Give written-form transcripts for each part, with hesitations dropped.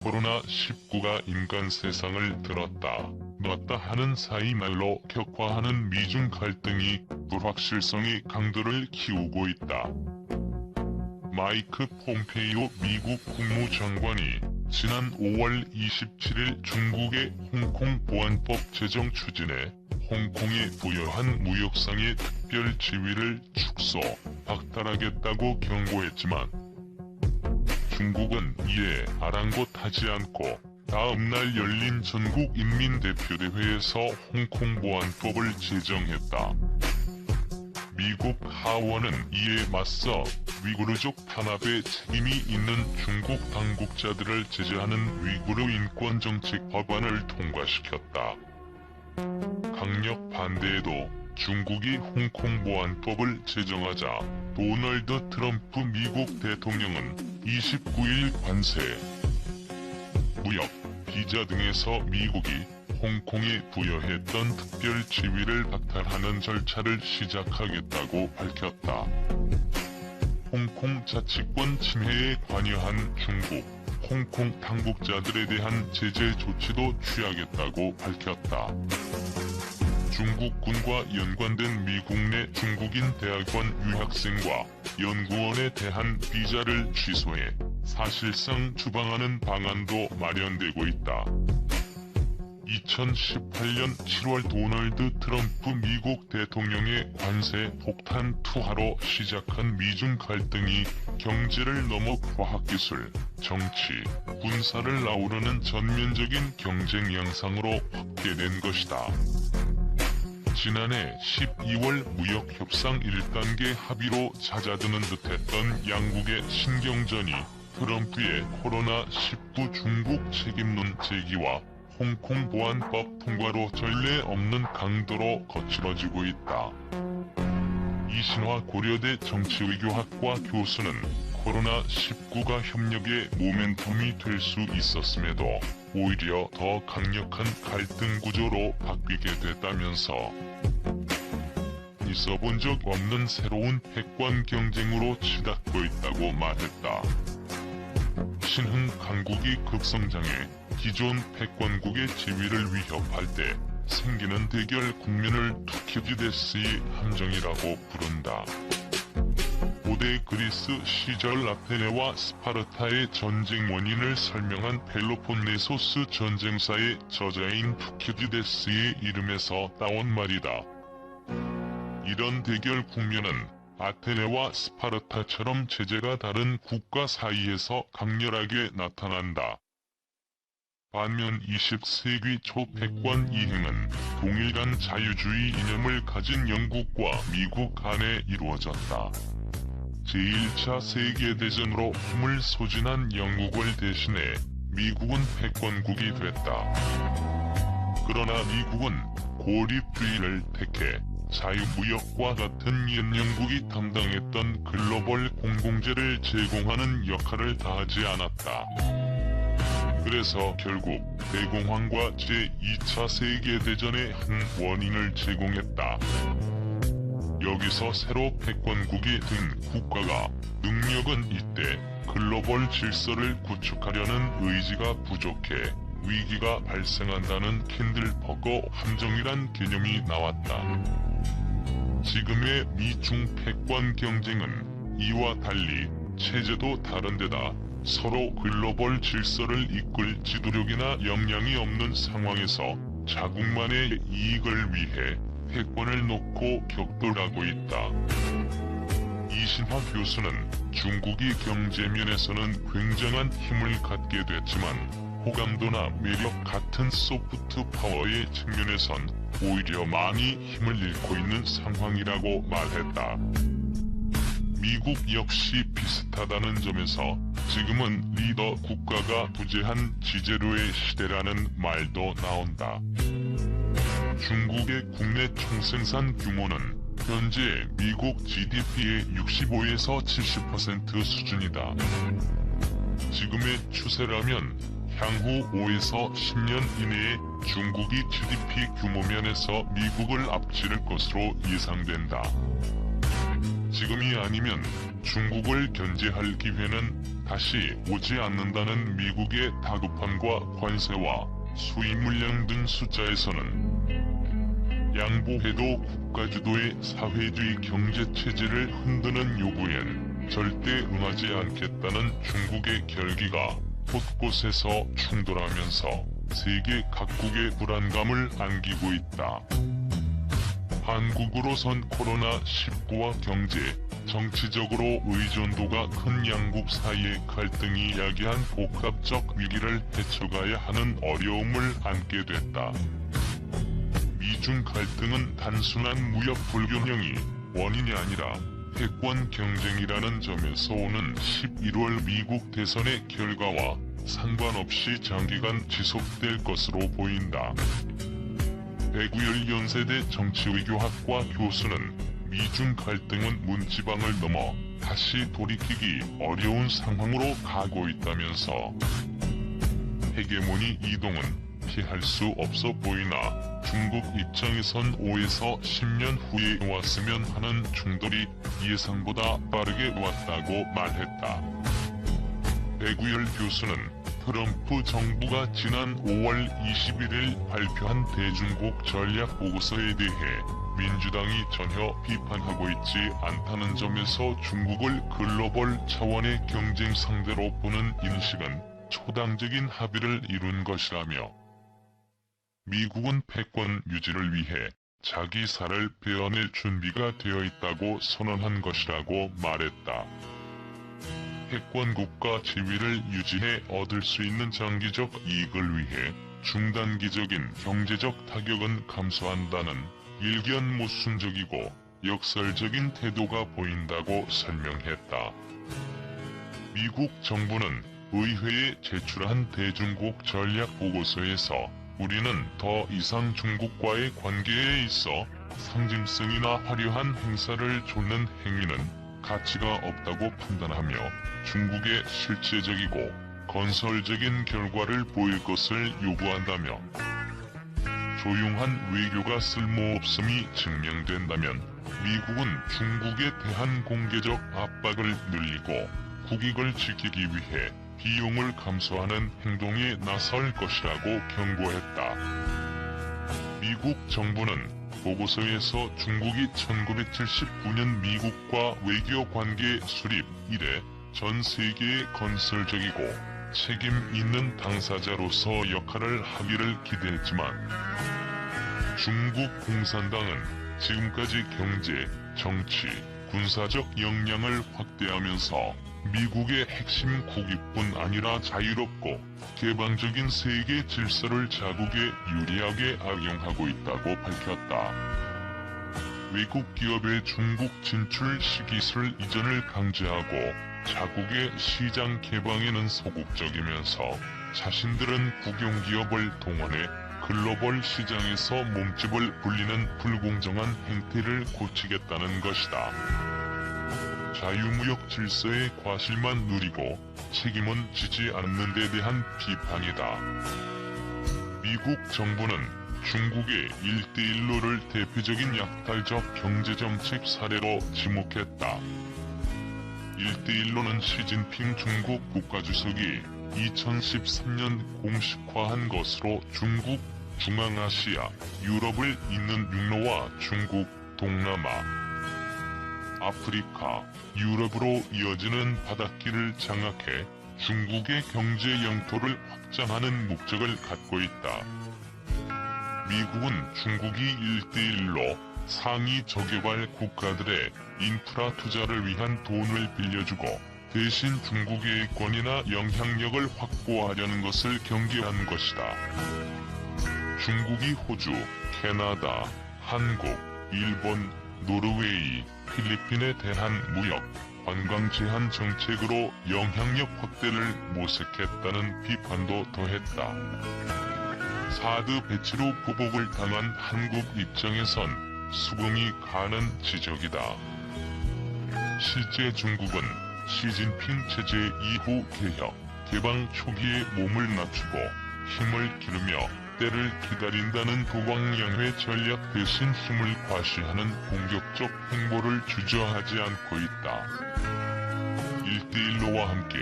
코로나19가 인간 세상을 들었다 놨다 하는 사이 날로 격화하는 미중 갈등이 불확실성의 강도를 키우고 있다. 마이크 폼페이오 미국 국무장관이 지난 5월 27일 중국의 홍콩 보안법 제정 추진에 홍콩에 부여한 무역상의 특별 지위를 축소, 박탈하겠다고 경고했지만 중국은 이에 아랑곳하지 않고 다음날 열린 전국인민대표대회에서 홍콩 보안법을 제정했다. 미국 하원은 이에 맞서 위구르족 탄압에 책임이 있는 중국 당국자들을 제재하는 위구르 인권정책 법안을 통과시켰다. 강력 반대에도 중국이 홍콩 보안법을 제정하자 도널드 트럼프 미국 대통령은 29일 관세, 무역, 비자 등에서 미국이 홍콩에 부여했던 특별 지위를 박탈하는 절차를 시작하겠다고 밝혔다. 홍콩 자치권 침해에 관여한 중국, 홍콩 당국자들에 대한 제재 조치도 취하겠다고 밝혔다. 중국군과 연관된 미국 내 중국인 대학원 유학생과 연구원에 대한 비자를 취소해 사실상 추방하는 방안도 마련되고 있다. 2018년 7월 도널드 트럼프 미국 대통령의 관세 폭탄 투하로 시작한 미중 갈등이 경제를 넘어 과학기술, 정치, 군사를 아우르는 전면적인 경쟁 양상으로 확대된 것이다. 지난해 12월 무역협상 1단계 합의로 잦아드는 듯했던 양국의 신경전이 트럼프의 코로나19 중국 책임론 제기와 홍콩 보안법 통과로 전례 없는 강도로 거칠어지고 있다. 이신화 고려대 정치외교학과 교수는 코로나19가 협력의 모멘텀이 될 수 있었음에도 오히려 더 강력한 갈등 구조로 바뀌게 됐다면서 있어본 적 없는 새로운 패권 경쟁으로 치닫고 있다고 말했다. 신흥 강국이 급성장해 기존 패권국의 지위를 위협할 때 생기는 대결 국면을 투키디데스의 함정이라고 부른다. 고대 그리스 시절 아테네와 스파르타의 전쟁 원인을 설명한 펠로폰네소스 전쟁사의 저자인 투키디데스의 이름에서 따온 말이다. 이런 대결 국면은 아테네와 스파르타처럼 체제가 다른 국가 사이에서 강렬하게 나타난다. 반면 20세기 초 패권 이행은 동일한 자유주의 이념을 가진 영국과 미국 간에 이루어졌다. 제1차 세계대전으로 힘을 소진한 영국을 대신해 미국은 패권국이 됐다. 그러나 미국은 고립주의를 택해 자유무역과 같은 옛 영국이 담당했던 글로벌 공공재를 제공하는 역할을 다하지 않았다. 그래서 결국 대공황과 제2차 세계대전의 한 원인을 제공했다. 여기서 새로 패권국이 된 국가가 능력은 이때 글로벌 질서를 구축하려는 의지가 부족해 위기가 발생한다는 캔들버거 함정이란 개념이 나왔다. 지금의 미중 패권 경쟁은 이와 달리 체제도 다른데다 서로 글로벌 질서를 이끌 지도력이나 역량이 없는 상황에서 자국만의 이익을 위해 패권을 놓고 격돌하고 있다. 이신화 교수는 중국이 경제면에서는 굉장한 힘을 갖게 됐지만 호감도나 매력 같은 소프트 파워의 측면에선 오히려 많이 힘을 잃고 있는 상황이라고 말했다. 미국 역시 비슷하다는 점에서 지금은 리더 국가가 부재한 지제로의 시대라는 말도 나온다. 중국의 국내 총생산 규모는 현재 미국 GDP의 65에서 70% 수준이다. 지금의 추세라면 향후 5에서 10년 이내에 중국이 GDP 규모 면에서 미국을 앞지를 것으로 예상된다. 지금이 아니면 중국을 견제할 기회는 다시 오지 않는다는 미국의 다급함과 관세와 수입 물량 등 숫자에서는 양보해도 국가 주도의 사회주의 경제 체제를 흔드는 요구엔 절대 응하지 않겠다는 중국의 결기가 곳곳에서 충돌하면서 세계 각국의 불안감을 안기고 있다. 한국으로선 코로나19와 경제, 정치적으로 의존도가 큰 양국 사이의 갈등이 야기한 복합적 위기를 헤쳐가야 하는 어려움을 안게 됐다. 미중 갈등은 단순한 무역 불균형이 원인이 아니라 패권 경쟁이라는 점에서 오는 11월 미국 대선의 결과와 상관없이 장기간 지속될 것으로 보인다. 배구열 연세대 정치외교학과 교수는 미중 갈등은 문지방을 넘어 다시 돌이키기 어려운 상황으로 가고 있다면서 헤게모니 이동은 피할 수 없어 보이나 중국 입장에선 5에서 10년 후에 왔으면 하는 충돌이 예상보다 빠르게 왔다고 말했다. 배구열 교수는 트럼프 정부가 지난 5월 21일 발표한 대중국 전략 보고서에 대해 민주당이 전혀 비판하고 있지 않다는 점에서 중국을 글로벌 차원의 경쟁 상대로 보는 인식은 초당적인 합의를 이룬 것이라며 미국은 패권 유지를 위해 자기 살을 베어낼 준비가 되어 있다고 선언한 것이라고 말했다. 패권 국가 지위를 유지해 얻을 수 있는 장기적 이익을 위해 중단기적인 경제적 타격은 감수한다는 일견 모순적이고 역설적인 태도가 보인다고 설명했다. 미국 정부는 의회에 제출한 대중국 전략 보고서에서 우리는 더 이상 중국과의 관계에 있어 상징성이나 화려한 행사를 좇는 행위는 가치가 없다고 판단하며 중국의 실제적이고 건설적인 결과를 보일 것을 요구한다며 조용한 외교가 쓸모없음이 증명된다면 미국은 중국에 대한 공개적 압박을 늘리고 국익을 지키기 위해 비용을 감수하는 행동에 나설 것이라고 경고했다. 미국 정부는 보고서에서 중국이 1979년 미국과 외교 관계 수립 이래 전 세계의 건설적이고 책임 있는 당사자로서 역할을 하기를 기대했지만 중국 공산당은 지금까지 경제, 정치, 군사적 역량을 확대하면서 미국의 핵심 국익뿐 아니라 자유롭고 개방적인 세계 질서를 자국에 유리하게 악용하고 있다고 밝혔다. 외국 기업의 중국 진출 시기술 이전을 강제하고 자국의 시장 개방에는 소극적이면서 자신들은 국영기업을 동원해 글로벌 시장에서 몸집을 불리는 불공정한 행태를 고치겠다는 것이다. 자유무역 질서의 과실만 누리고 책임은 지지 않는 데 대한 비판이다. 미국 정부는 중국의 1대1로를 대표적인 약탈적 경제정책 사례로 지목했다. 1대1로는 시진핑 중국 국가주석이 2013년 공식화한 것으로 중국, 중앙아시아, 유럽을 잇는 육로와 중국, 동남아, 아프리카, 유럽으로 이어지는 바닷길을 장악해 중국의 경제 영토를 확장하는 목적을 갖고 있다. 미국은 중국이 1대1로 상위 저개발 국가들의 인프라 투자를 위한 돈을 빌려주고 대신 중국의 권위나 영향력을 확보하려는 것을 경계한 것이다. 중국이 호주, 캐나다, 한국, 일본, 노르웨이, 필리핀에 대한 무역, 관광 제한 정책으로 영향력 확대를 모색했다는 비판도 더했다. 사드 배치로 보복을 당한 한국 입장에선 수긍이 가는 지적이다. 실제 중국은 시진핑 체제 이후 개혁, 개방 초기에 몸을 낮추고 힘을 기르며 때를 기다린다는 도광양회 전략 대신 힘을 과시하는 공격적 행보를 주저하지 않고 있다. 1대1로와 함께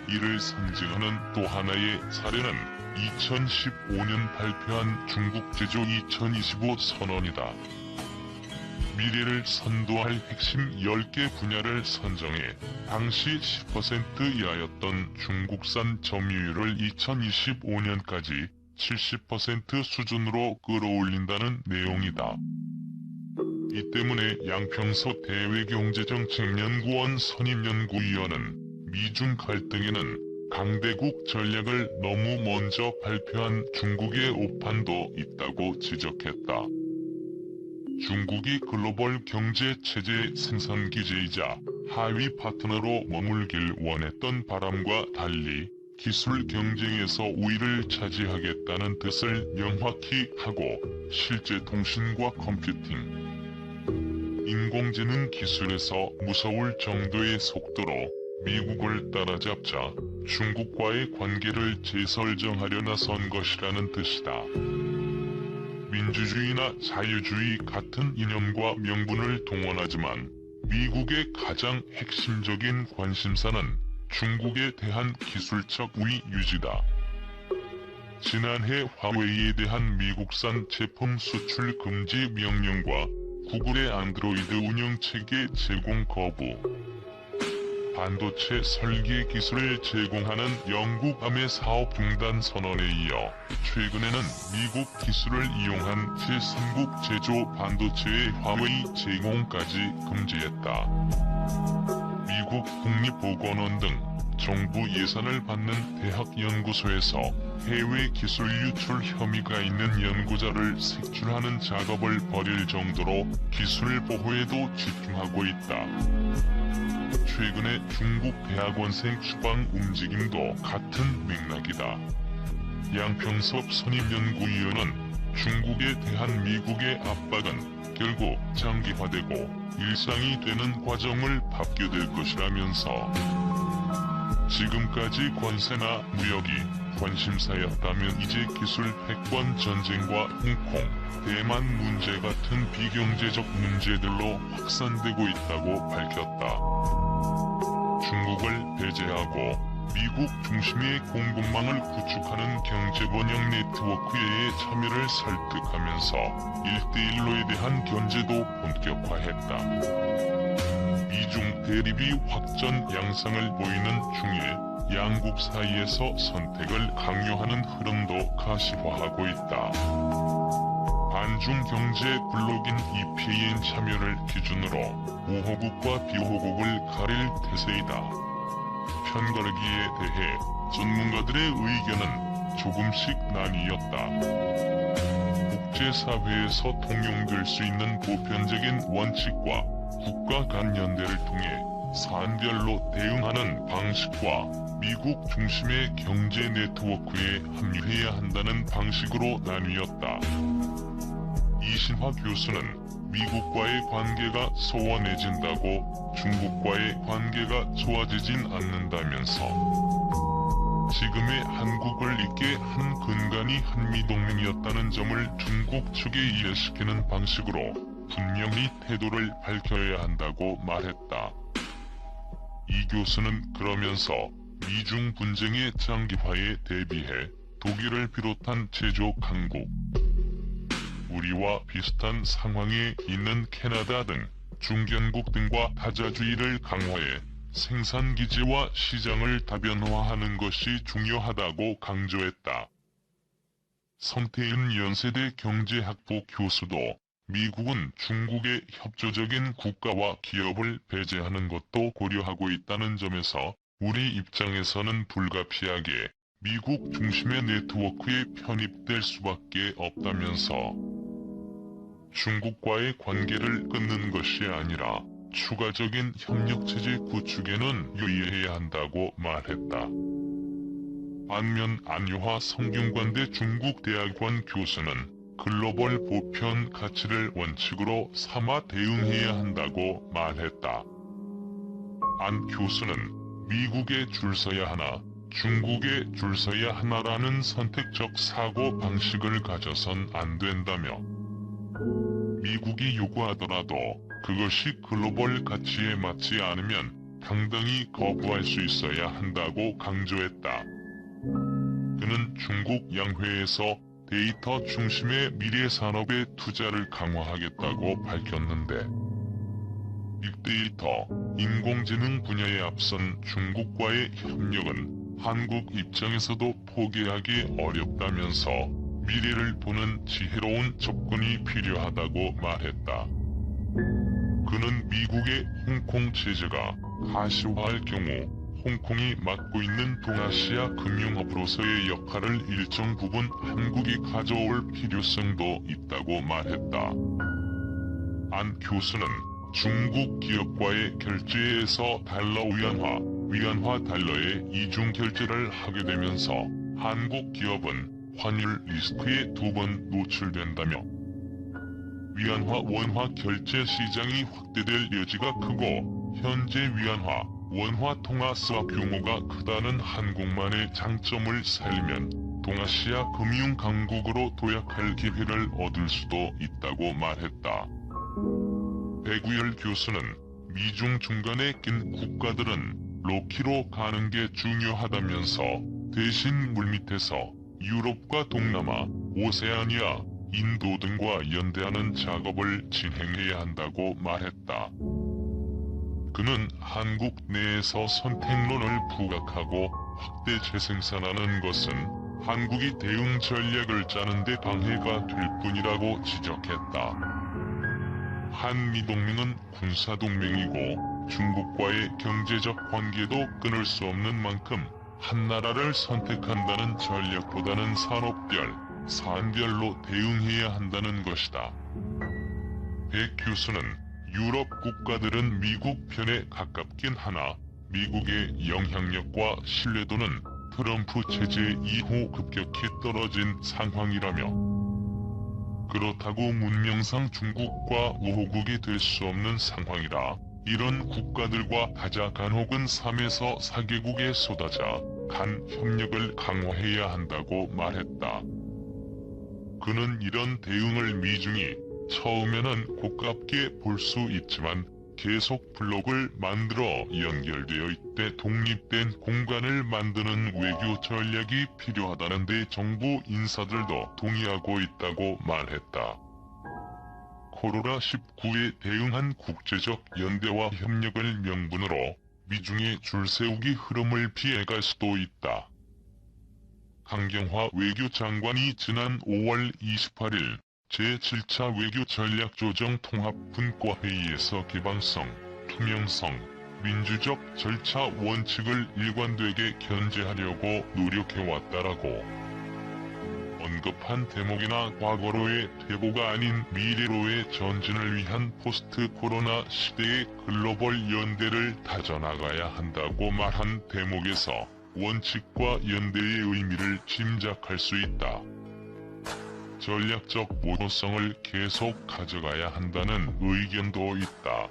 이를 상징하는 또 하나의 사례는 2015년 발표한 중국 제조 2025 선언이다. 미래를 선도할 핵심 10개 분야를 선정해 당시 10% 이하였던 중국산 점유율을 2025년까지 70% 수준으로 끌어올린다는 내용이다. 이 때문에 양평서 대외경제정책연구원 선임연구위원은 미중 갈등에는 강대국 전략을 너무 먼저 발표한 중국의 오판도 있다고 지적했다. 중국이 글로벌 경제 체제의 생산기지이자 하위 파트너로 머물길 원했던 바람과 달리 기술 경쟁에서 우위를 차지하겠다는 뜻을 명확히 하고 실제 통신과 컴퓨팅, 인공지능 기술에서 무서울 정도의 속도로 미국을 따라잡자 중국과의 관계를 재설정하려 나선 것이라는 뜻이다. 민주주의나 자유주의 같은 이념과 명분을 동원하지만 미국의 가장 핵심적인 관심사는 중국에 대한 기술적 우위 유지다. 지난해 화웨이에 대한 미국산 제품 수출 금지 명령과 구글의 안드로이드 운영체계 제공 거부, 반도체 설계 기술을 제공하는 영국 아메 사업 중단 선언에 이어 최근에는 미국 기술을 이용한 제3국 제조 반도체의 화웨이 제공까지 금지했다. 미국 국립보건원 등 정부 예산을 받는 대학 연구소에서 해외 기술 유출 혐의가 있는 연구자를 색출하는 작업을 벌일 정도로 기술 보호에도 집중하고 있다. 최근에 중국 대학원생 추방 움직임도 같은 맥락이다. 양평석 선임연구위원은 중국에 대한 미국의 압박은 결국 장기화되고 일상이 되는 과정을 밟게 될 것이라면서 지금까지 관세나 무역이 관심사였다면 이제 기술 패권 전쟁과 홍콩, 대만 문제 같은 비경제적 문제들로 확산되고 있다고 밝혔다. 중국을 배제하고 미국 중심의 공급망을 구축하는 경제번영 네트워크에 참여를 설득하면서 1대1로에 대한 견제도 본격화했다. 미중 대립이 확전 양상을 보이는 중에 양국 사이에서 선택을 강요하는 흐름도 가시화하고 있다. 반중 경제 블록인 EPN 참여를 기준으로 우호국과 비호국을 가릴 태세이다. 편가르기에 대해 전문가들의 의견은 조금씩 나뉘었다. 국제사회에서 통용될 수 있는 보편적인 원칙과 국가 간 연대를 통해 사안별로 대응하는 방식과 미국 중심의 경제 네트워크에 합류해야 한다는 방식으로 나뉘었다. 이신화 교수는 미국과의 관계가 소원해진다고 중국과의 관계가 좋아지진 않는다면서 지금의 한국을 잇게 한 근간이 한미동맹이었다는 점을 중국 측에 이해시키는 방식으로 분명히 태도를 밝혀야 한다고 말했다. 이 교수는 그러면서 미중 분쟁의 장기화에 대비해 독일을 비롯한 제조 강국, 우리와 비슷한 상황에 있는 캐나다 등 중견국 등과 타자주의를 강화해 생산기지와 시장을 다변화하는 것이 중요하다고 강조했다. 성태윤 연세대 경제학부 교수도 미국은 중국의 협조적인 국가와 기업을 배제하는 것도 고려하고 있다는 점에서 우리 입장에서는 불가피하게 미국 중심의 네트워크에 편입될 수밖에 없다면서 중국과의 관계를 끊는 것이 아니라 추가적인 협력체제 구축에는 유의해야 한다고 말했다. 반면 안유화 성균관대 중국대학원 교수는 글로벌 보편 가치를 원칙으로 삼아 대응해야 한다고 말했다. 안 교수는 미국에 줄 서야 하나 중국에 줄 서야 하나라는 선택적 사고 방식을 가져선 안 된다며 미국이 요구하더라도 그것이 글로벌 가치에 맞지 않으면 당당히 거부할 수 있어야 한다고 강조했다. 그는 중국 양회에서 데이터 중심의 미래 산업에 투자를 강화하겠다고 밝혔는데, 빅데이터, 인공지능 분야에 앞선 중국과의 협력은 한국 입장에서도 포기하기 어렵다면서 미래를 보는 지혜로운 접근이 필요하다고 말했다. 그는 미국의 홍콩 제재가 가시화할 경우 홍콩이 맡고 있는 동아시아 금융허브로서의 역할을 일정 부분 한국이 가져올 필요성도 있다고 말했다. 안 교수는 중국 기업과의 결제에서 달러 위안화 달러의 이중 결제를 하게 되면서 한국 기업은 환율 리스크에 2번 노출된다며, 위안화 원화 결제 시장이 확대될 여지가 크고 현재 위안화 원화 통화 스왑 규모가 크다는 한국만의 장점을 살리면 동아시아 금융 강국으로 도약할 기회를 얻을 수도 있다고 말했다. 배구열 교수는 미중 중간에 낀 국가들은 로키로 가는 게 중요하다면서 대신 물밑에서 유럽과 동남아, 오세아니아, 인도 등과 연대하는 작업을 진행해야 한다고 말했다. 그는 한국 내에서 선택론을 부각하고 확대 재생산하는 것은 한국이 대응 전략을 짜는 데 방해가 될 뿐이라고 지적했다. 한미동맹은 군사동맹이고 중국과의 경제적 관계도 끊을 수 없는 만큼 한 나라를 선택한다는 전략보다는 산업별, 사안별로 대응해야 한다는 것이다. 백 교수는 유럽 국가들은 미국 편에 가깝긴 하나 미국의 영향력과 신뢰도는 트럼프 체제 이후 급격히 떨어진 상황이라며, 그렇다고 문명상 중국과 우호국이 될 수 없는 상황이라 이런 국가들과 다자간 혹은 3에서 4개국에 쏟아져 간 협력을 강화해야 한다고 말했다. 그는 이런 대응을 미중이 처음에는 고깝게 볼 수 있지만 계속 블록을 만들어 연결되어 있되 독립된 공간을 만드는 외교 전략이 필요하다는 데 정부 인사들도 동의하고 있다고 말했다. 코로나19에 대응한 국제적 연대와 협력을 명분으로 미중의 줄세우기 흐름을 피해갈 수도 있다. 강경화 외교장관이 지난 5월 28일 제7차 외교전략조정 통합분과회의에서 개방성, 투명성, 민주적 절차 원칙을 일관되게 견제하려고 노력해왔다라고 언급한 대목이나 과거로의 퇴보가 아닌 미래로의 전진을 위한 포스트 코로나 시대의 글로벌 연대를 다져나가야 한다고 말한 대목에서 원칙과 연대의 의미를 짐작할 수 있다. 전략적 모호성을 계속 가져가야 한다는 의견도 있다.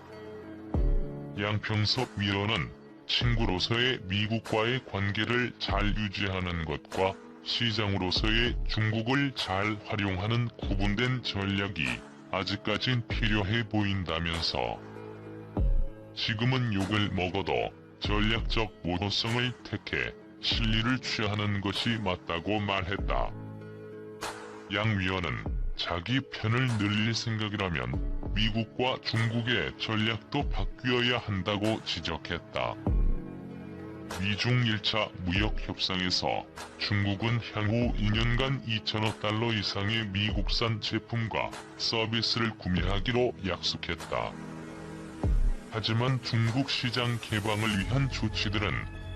양평섭 미러는 친구로서의 미국과의 관계를 잘 유지하는 것과 시장으로서의 중국을 잘 활용하는 구분된 전략이 아직까진 필요해 보인다면서, 지금은 욕을 먹어도 전략적 모호성을 택해 실리를 취하는 것이 맞다고 말했다. 양 위원은 자기 편을 늘릴 생각이라면 미국과 중국의 전략도 바뀌어야 한다고 지적했다. 미중 1차 무역협상에서 중국은 향후 2년간 2천억 달러 이상의 미국산 제품과 서비스를 구매하기로 약속했다. 하지만 중국 시장 개방을 위한 조치들은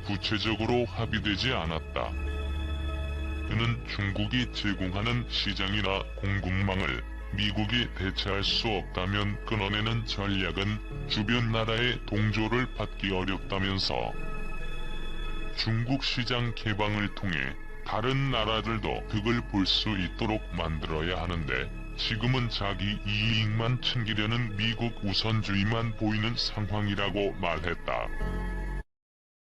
구체적으로 합의되지 않았다. 그는 중국이 제공하는 시장이나 공급망을 미국이 대체할 수 없다면 끊어내는 전략은 주변 나라의 동조를 받기 어렵다면서, 중국 시장 개방을 통해 다른 나라들도 득을 볼 수 있도록 만들어야 하는데 지금은 자기 이익만 챙기려는 미국 우선주의만 보이는 상황이라고 말했다.